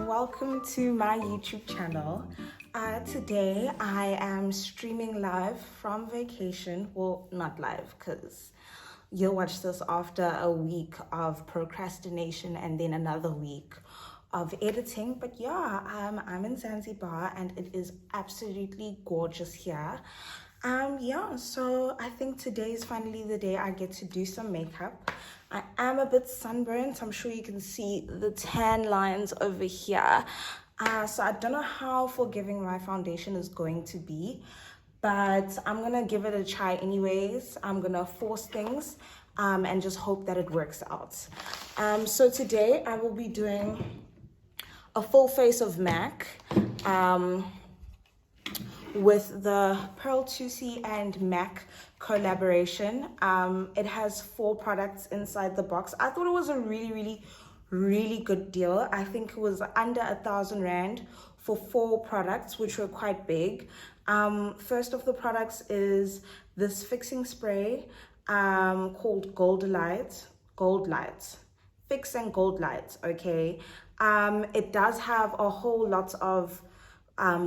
welcome to my YouTube channel. Today I am streaming live from vacation. Well, not live because you'll watch this after a week of procrastination and then another week of editing. But yeah, I'm in Zanzibar and it is absolutely gorgeous here. Yeah, so I think today is finally the day I get to do some makeup. I am a bit sunburnt. I'm sure you can see the tan lines over here. So I don't know how forgiving my foundation is going to be, but I'm gonna give it a try anyways. I'm gonna force things and just hope that it works out. So today I will be doing a full face of MAC. With the Pearl Thusi and MAC collaboration. It has 4 products inside the box. I thought it was a really good deal. I think it was under 1,000 Rand for 4 products, which were quite big. First of the products is this fixing spray called Gold Light. Fix and Gold Light, okay? It does have a whole lot of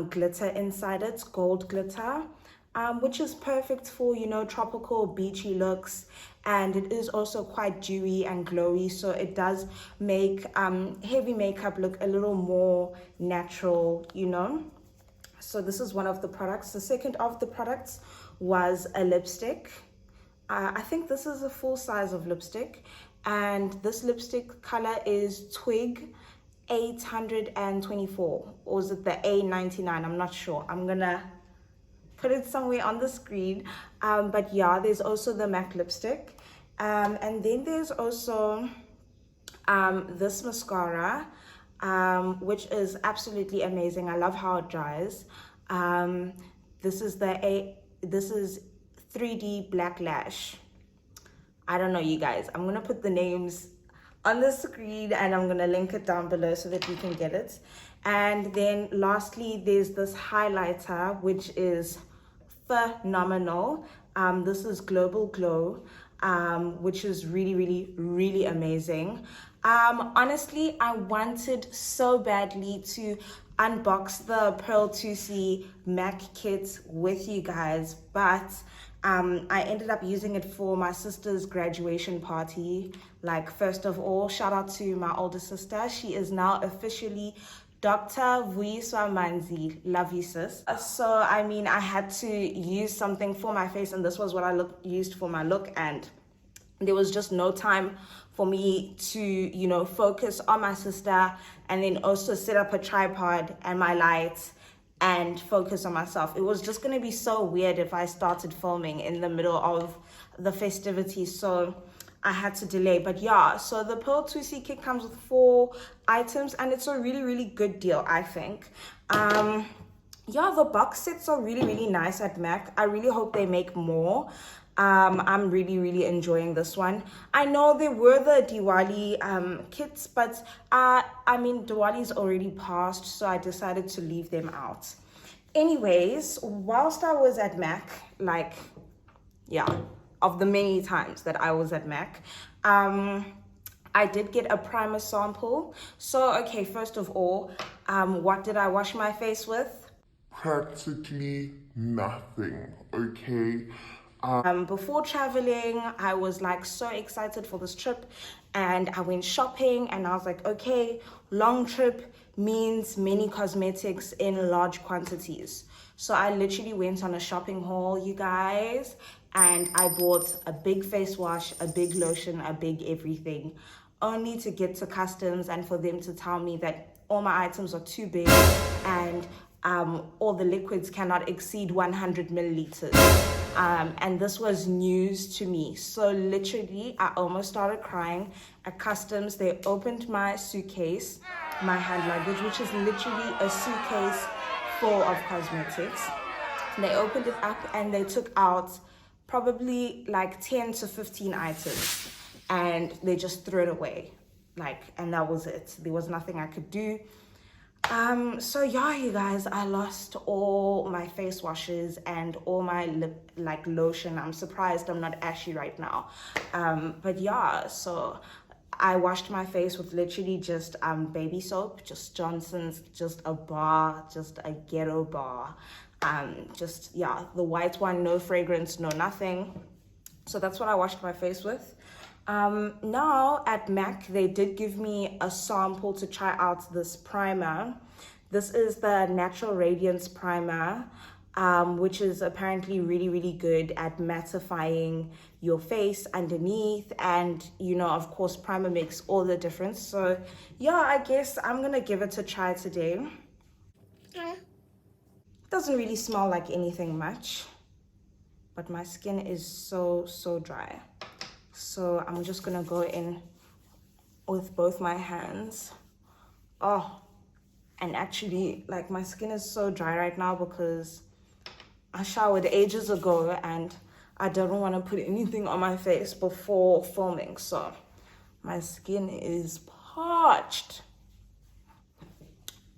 glitter inside it, gold glitter, which is perfect for, you know, tropical beachy looks, and it is also quite dewy and glowy, so it does make heavy makeup look a little more natural, you know. So this is one of the products. The second of the products was a lipstick. I think this is a full size of lipstick, and this lipstick color is Twig 824, or is it the A99? I'm not sure. I'm gonna put it somewhere on the screen. But yeah, there's also the MAC lipstick, and then there's also this mascara, which is absolutely amazing. I love how it dries. This is 3D Black Lash. I don't know, you guys. I'm gonna put the names on the screen and I'm gonna link it down below so that you can get it. And then lastly, there's this highlighter, which is phenomenal. This is Global Glow, which is really amazing. Honestly, I wanted so badly to unbox the Pearl Thusi MAC kit with you guys, but I ended up using it for my sister's graduation party. Like, first of all, shout out to my older sister. She is now officially Dr. Vuyiswa Manzi. Love you, sis. So, I mean, I had to use something for my face, and this was what I used for my look, and there was just no time for me to, you know, focus on my sister and then also set up a tripod and my lights and focus on myself. It was just gonna be so weird if I started filming in the middle of the festivities, so I had to delay. But yeah, so the Pearl Thusi kit comes with 4 items and it's a really good deal, I think. Yeah, the box sets are really nice at MAC. I really hope they make more. I'm really enjoying this one. I know there were the Diwali kits, but I mean, Diwali's already passed, so I decided to leave them out. Anyways, whilst I was at MAC, like, yeah, of the many times that I was at MAC, I did get a primer sample. So, okay, first of all, what did I wash my face with? Practically nothing, okay? Before traveling, I was like so excited for this trip, and I went shopping and I was like, okay, long trip means many cosmetics in large quantities. So I literally went on a shopping haul, you guys, and I bought a big face wash, a big lotion, a big everything, only to get to customs and for them to tell me that all my items are too big and all the liquids cannot exceed 100 milliliters. And this was news to me. So literally, I almost started crying. At customs, they opened my suitcase, my hand luggage, which is literally a suitcase full of cosmetics. They opened it up and they took out probably like 10 to 15 items, and they just threw it away. Like, and that was it. There was nothing I could do. So yeah, you guys, I lost all my face washes and all my lotion. I'm surprised I'm not ashy right now. But yeah, so I washed my face with literally just baby soap, just Johnson's, just a bar, just a ghetto bar. Just, yeah, the white one, no fragrance, no nothing. So that's what I washed my face with. Now at MAC, they did give me a sample to try out this primer. This is the Natural Radiance Primer, which is apparently really, really good at mattifying your face underneath. And, you know, of course, primer makes all the difference. So, yeah, I guess I'm going to give it a try today. Doesn't really smell like anything much, but my skin is so dry. So I'm just going to go in with both my hands. Oh, and actually, like, my skin is so dry right now because I showered ages ago and I don't want to put anything on my face before filming. So my skin is parched.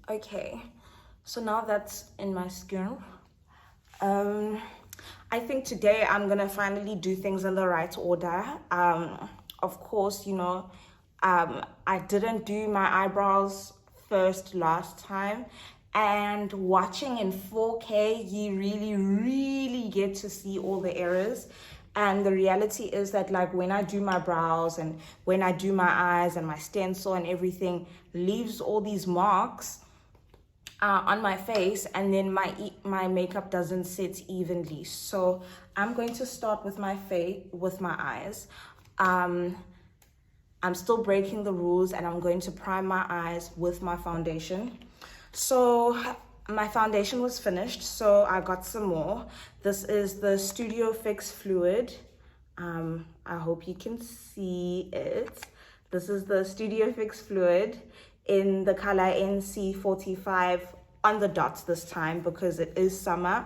Okay, so now that's in my skin. I think today I'm gonna finally do things in the right order. Of course, you know, I didn't do my eyebrows first last time, and watching in 4K, you really get to see all the errors. And the reality is that, like, when I do my brows and when I do my eyes and my stencil and everything, leaves all these marks on my face, and then my makeup doesn't sit evenly. So I'm going to start with my eyes. I'm still breaking the rules, and I'm going to prime my eyes with my foundation. So my foundation was finished, so I got some more. This is the Studio Fix Fluid. I hope you can see it. This is the Studio Fix Fluid in the color NC45 on the dots this time because it is summer.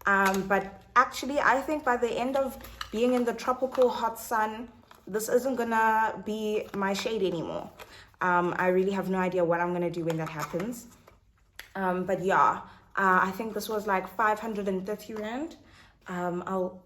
But actually, I think by the end of being in the tropical hot sun, this isn't gonna be my shade anymore. I really have no idea what I'm gonna do when that happens. But yeah, I think this was like 530 Rand. I'll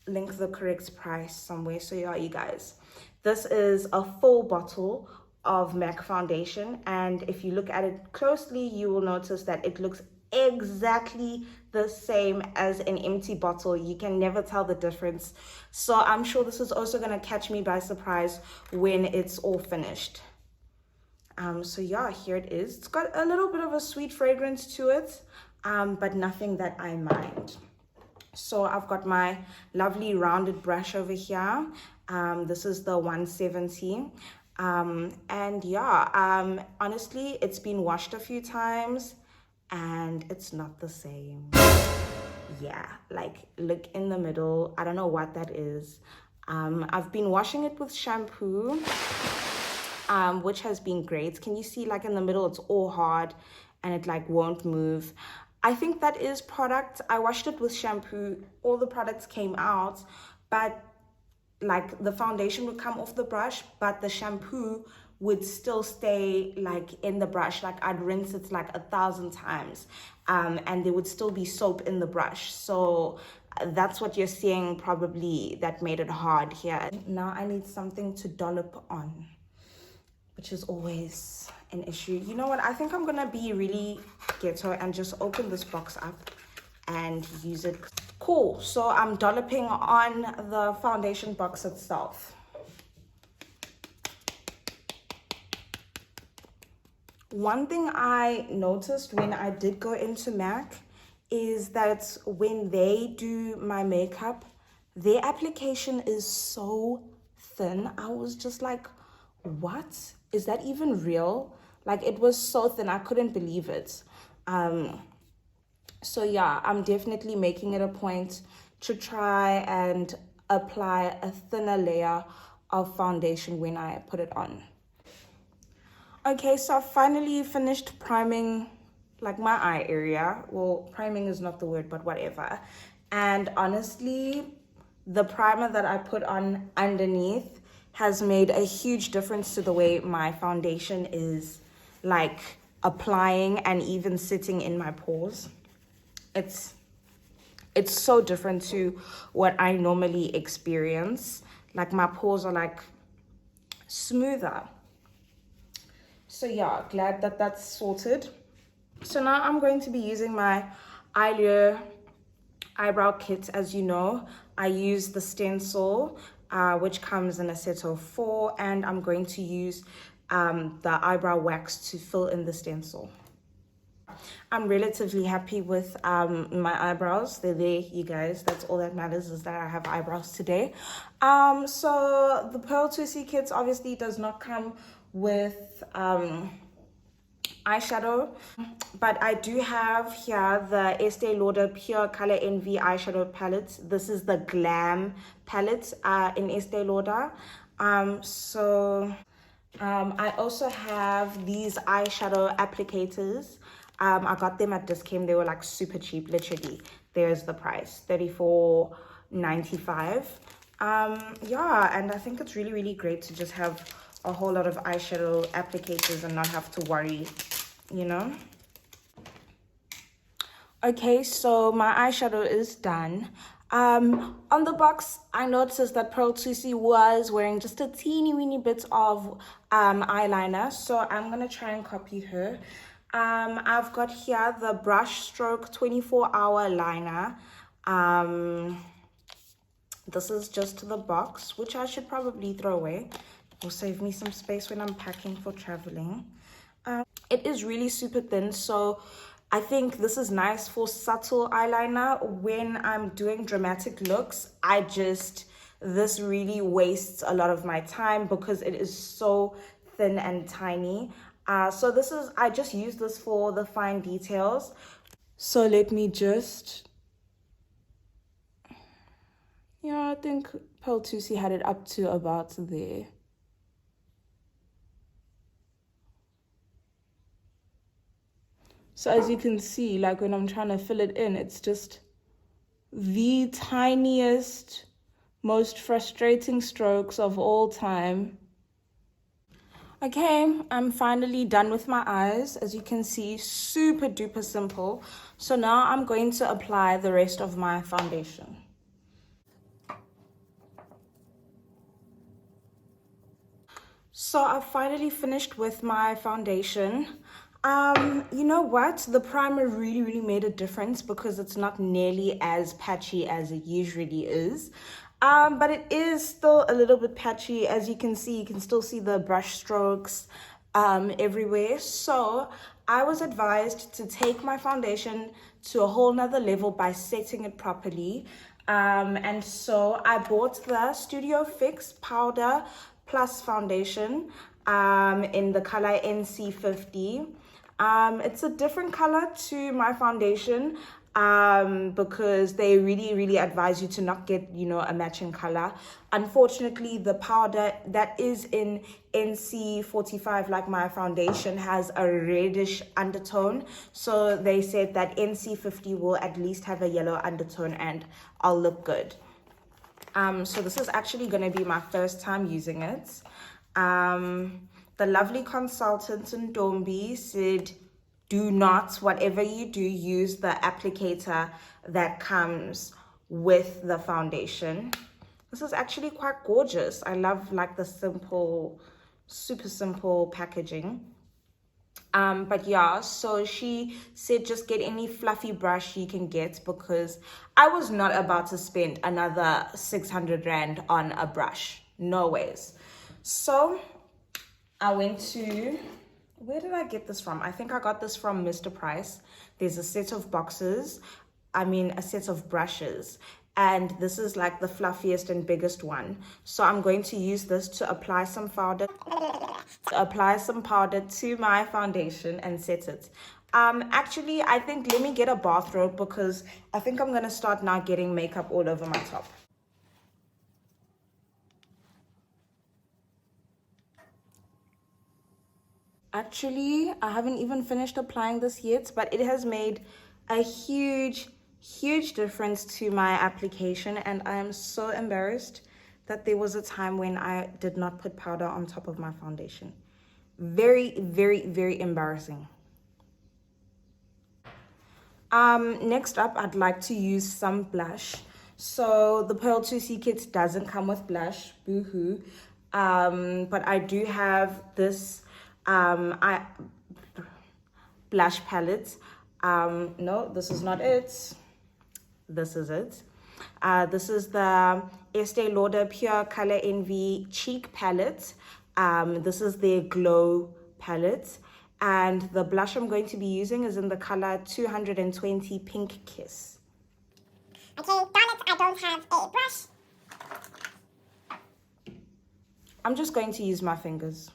link the correct price somewhere. So yeah, you guys, this is a full bottle of MAC foundation, and if you look at it closely, you will notice that it looks exactly the same as an empty bottle. You can never tell the difference. So I'm sure this is also going to catch me by surprise when it's all finished. So yeah, here it is. It's got a little bit of a sweet fragrance to it, but nothing that I mind. So I've got my lovely rounded brush over here. This is the 170. And yeah, honestly, it's been washed a few times and it's not the same. Yeah, like, look in the middle. I don't know what that is. I've been washing it with shampoo, which has been great. Can you see, like, in the middle, it's all hard and it like won't move. I think that is product. I washed it with shampoo. All the products came out, but like the foundation would come off the brush, but the shampoo would still stay like in the brush. Like, I'd rinse it like 1,000 times, and there would still be soap in the brush. So that's what you're seeing probably that made it hard here. Now I need something to dollop on, which is always an issue. You know what? I think I'm gonna be really ghetto and just open this box up and use it. Cool, so I'm dolloping on the foundation box itself. One thing I noticed when I did go into MAC is that when they do my makeup, their application is so thin. I was just like, what? Is that even real? Like, it was so thin, I couldn't believe it. So yeah, I'm definitely making it a point to try and apply a thinner layer of foundation when I put it on. Okay, so I finally finished priming like my eye area. Well, priming is not the word, but whatever. And honestly, the primer that I put on underneath has made a huge difference to the way my foundation is like applying and even sitting in my pores. It's so different to what I normally experience. Like, my pores are like smoother. So yeah, glad that that's sorted. So now I'm going to be using my eyebrow kit. As you know, I use the stencil, which comes in a set of 4, and I'm going to use the eyebrow wax to fill in the stencil. I'm relatively happy with my eyebrows. They're there, you guys. That's all that matters, is that I have eyebrows today. So the Pearl Thusi kit obviously does not come with eyeshadow, but I do have here the Estee Lauder Pure Color Envy eyeshadow palette. This is the Glam palette in Estee Lauder. I also have these eyeshadow applicators. I got them at discount. They were like super cheap, literally. There's the price, $34.95. Yeah, and I think it's really, really great to just have a whole lot of eyeshadow applicators and not have to worry, you know. Okay, so my eyeshadow is done. On the box, I noticed that Pearl Thusi was wearing just a teeny weeny bit of eyeliner, so I'm gonna try and copy her. I've got here the Brush Stroke 24-hour liner. This is just the box, which I should probably throw away. It will save me some space when I'm packing for traveling. It is really super thin, so I think this is nice for subtle eyeliner. When I'm doing dramatic looks, this really wastes a lot of my time because it is so thin and tiny. So I just use this for the fine details. So let me just, yeah, I think Pearl Thusi had it up to about there. So as you can see, like when I'm trying to fill it in, it's just the tiniest, most frustrating strokes of all time. Okay, I'm finally done with my eyes. As you can see, super duper simple. So now I'm going to apply the rest of my foundation. So I've finally finished with my foundation. You know what? The primer really, really made a difference because it's not nearly as patchy as it usually is. But it is still a little bit patchy. As you can see, you can still see the brush strokes everywhere. So I was advised to take my foundation to a whole nother level by setting it properly. And so I bought the Studio Fix Powder Plus Foundation in the color NC50. It's a different color to my foundation because they really, really advise you to not get, a matching color. Unfortunately, the powder that is in NC45, like my foundation, has a reddish undertone. So they said that NC50 will at least have a yellow undertone and I'll look good. So this is actually going to be my first time using it. The lovely consultant in Dombi said, do not, whatever you do, use the applicator that comes with the foundation. This is actually quite gorgeous. I love like the simple, super simple packaging. But yeah, so she said just get any fluffy brush you can get because I was not about to spend another 600 Rand on a brush. No ways. So I went to, where did I get this from? I think I got this from Mr. Price. There's a set of boxes, a set of brushes. And this is like the fluffiest and biggest one. So I'm going to use this to apply some powder to my foundation and set it. Actually, I think let me get a bathrobe because I think I'm going to start now getting makeup all over my top. Actually, I haven't even finished applying this yet, but it has made a huge difference to my application, and I am so embarrassed that there was a time when I did not put powder on top of my foundation. Very, very, very embarrassing. Next up, I'd like to use some blush. So the Pearl Thusi kit doesn't come with blush, boo-hoo. but I do have this blush palette. No, this is not it. This is it. This is the Estee Lauder Pure Color Envy Cheek Palette. This is their Glow palette. And the blush I'm going to be using is in the color 220 Pink Kiss. Okay, darn it, I don't have a brush. I'm just going to use my fingers.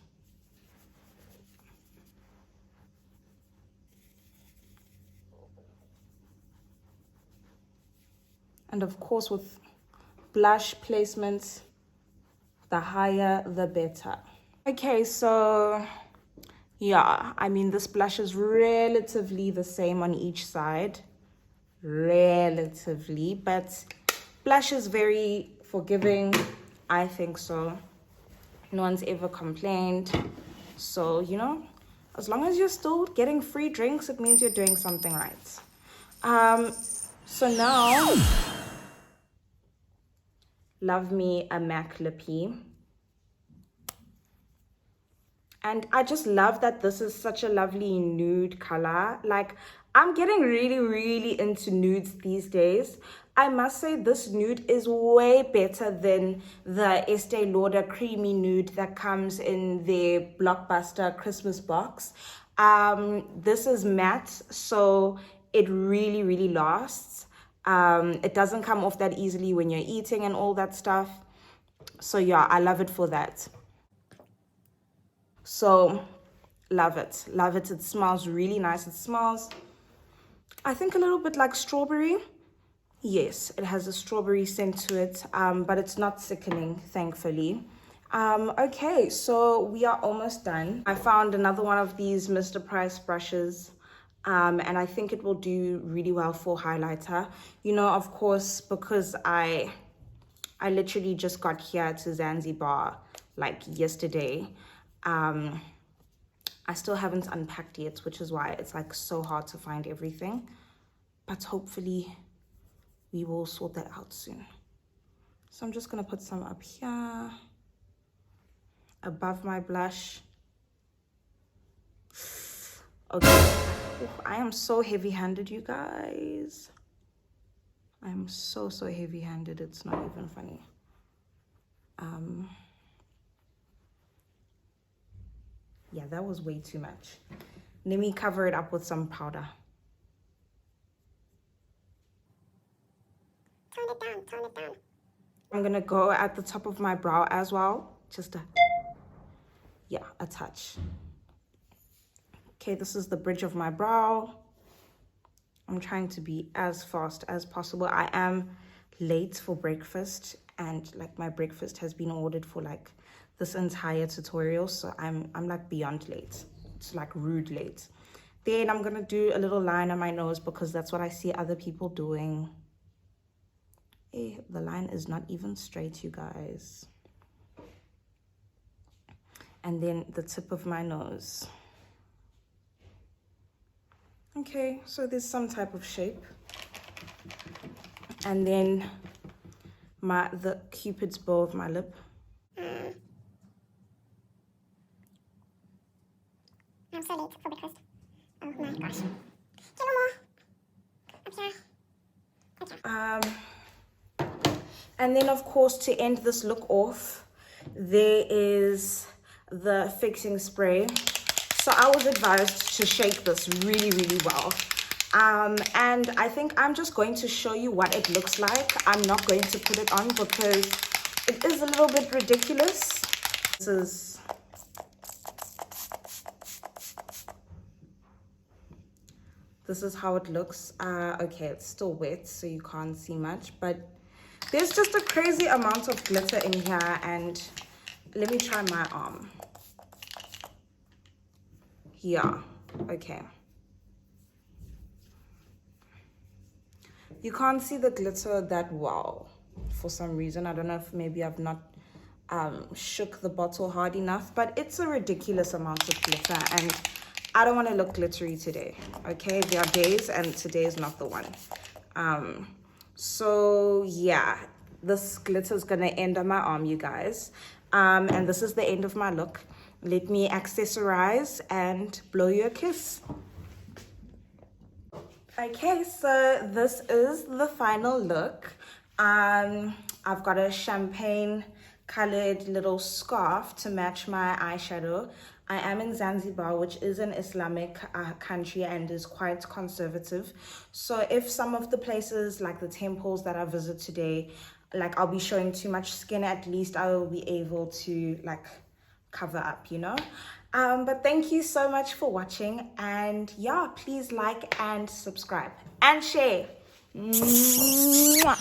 And of course, with blush placements, the higher the better. Okay, so yeah, I mean, this blush is relatively the same on each side. Relatively, but blush is very forgiving. I think so. No one's ever complained. So, you know, as long as you're still getting free drinks, it means you're doing something right. So now, love me a MAC lippy. And I just love that this is such a lovely nude color. Like, I'm getting really into nudes these days. I must say this nude is way better than the Estee Lauder creamy nude that comes in the Blockbuster Christmas box. This is matte, so it really lasts. It doesn't come off that easily when you're eating and all that stuff. So yeah, I love it for that. So love it. It smells really nice. It smells, I think, a little bit like strawberry. Yes, it has a strawberry scent to it, but it's not sickening, thankfully. Okay, so we are almost done. I found another one of these Mr. Price brushes, and I think it will do really well for highlighter. You know, of course, because I literally just got here to Zanzibar like yesterday. I still haven't unpacked yet, which is why it's like so hard to find everything, but hopefully we will sort that out soon. So I'm just gonna put some up here above my blush. Okay. Ooh, I am so heavy-handed, you guys. I am so heavy-handed, it's not even funny. Yeah, that was way too much. Let me cover it up with some powder. Tone it down. I'm gonna go at the top of my brow as well. Just a touch. Okay, this is the bridge of my brow. I'm trying to be as fast as possible. I am late for breakfast, and like my breakfast has been ordered for like this entire tutorial, so I'm like beyond late. It's like rude late. Then I'm gonna do a little line on my nose because that's what I see other people doing. The line is not even straight, you guys. And then the tip of my nose. Okay, so there's some type of shape. And then the Cupid's bow of my lip. I'm so late for breakfast. Oh my gosh. Give me more. Okay. And then of course, to end this look off, there is the fixing spray. So I was advised to shake this really well. And I think I'm just going to show you what it looks like. I'm not going to put it on because it is a little bit ridiculous. This is how it looks. Okay, it's still wet, so you can't see much, but there's just a crazy amount of glitter in here. And let me try my arm. Yeah, okay. You can't see the glitter that well for some reason. I don't know if maybe I've not shook the bottle hard enough, but it's a ridiculous amount of glitter, and I don't want to look glittery today, okay? There are days, and today is not the one. So yeah, this glitter is gonna end on my arm, you guys. And this is the end of my look. Let me accessorize and blow you a kiss. Okay, so this is the final look. I've got a champagne colored little scarf to match my eyeshadow. I am in Zanzibar, which is an Islamic country and is quite conservative. So if some of the places like the temples that I visit today, like I'll be showing too much skin, at least I will be able to like cover up, you know. But thank you so much for watching, and yeah, please like and subscribe and share. Mwah.